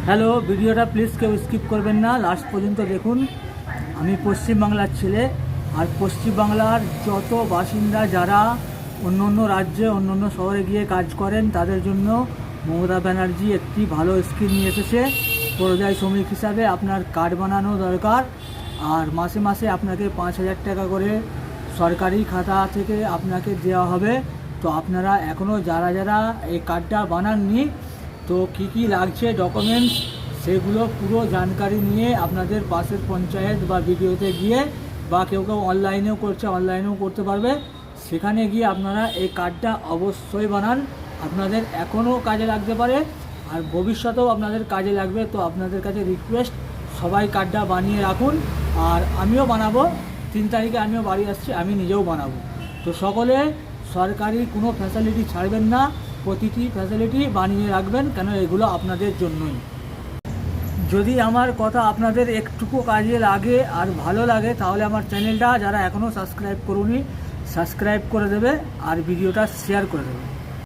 Hello, ভিডিওটা please কেউ skip করবেন না, লাস্ট পর্যন্ত দেখুন। আমি পশ্চিমবাংলার ছেলে, আর পশ্চিমবাংলার যত বাসিন্দা যারা অন্য অন্য রাজ্যে অন্য অন্য শহরে গিয়ে কাজ করেন তাদের জন্য মমতা ব্যানার্জি একটি ভালো স্কিম নিয়ে এসেছে। পরিযায়ী শ্রমিক হিসাবে আপনার কার্ড বানানো দরকার, আর মাসে মাসে আপনাকে 5,000 টাকা করে সরকারি খাতা থেকে আপনাকে দেওয়া হবে। তো আপনারা এখনও যারা যারা এই কার্ডটা বানাননি, তো কি কি লাগছে ডকুমেন্টস সেগুলো পুরো জানকারি নিয়ে আপনাদের পাশের পঞ্চায়েত বা বিডিওতে গিয়ে, বা কেউ কেউ অনলাইনেও করছে, অনলাইনেও করতে পারবে, সেখানে গিয়ে আপনারা এই কার্ডটা অবশ্যই বানান। আপনাদের এখনও কাজে লাগতে পারে আর ভবিষ্যতেও আপনাদের কাজে লাগবে। তো আপনাদের কাছে রিকোয়েস্ট, সবাই কার্ডটা বানিয়ে রাখুন। আর আমিও বানাবো, 3 তারিখে আমিও বাড়ি আসছি, আমি নিজেও বানাবো। তো সকলে সরকারি কোনো ফ্যাসিলিটি ছাড়বেন না, প্রতিটি ফ্যাসিলিটি বানিয়ে রাখবেন, কেন এগুলো আপনাদের জন্যই। যদি আমার কথা আপনাদের একটুকু কাজে লাগে আর ভালো লাগে, তাহলে আমার চ্যানেলটা যারা এখনও সাবস্ক্রাইব করুনি সাবস্ক্রাইব করে দেবে আর ভিডিওটা শেয়ার করে দেবে।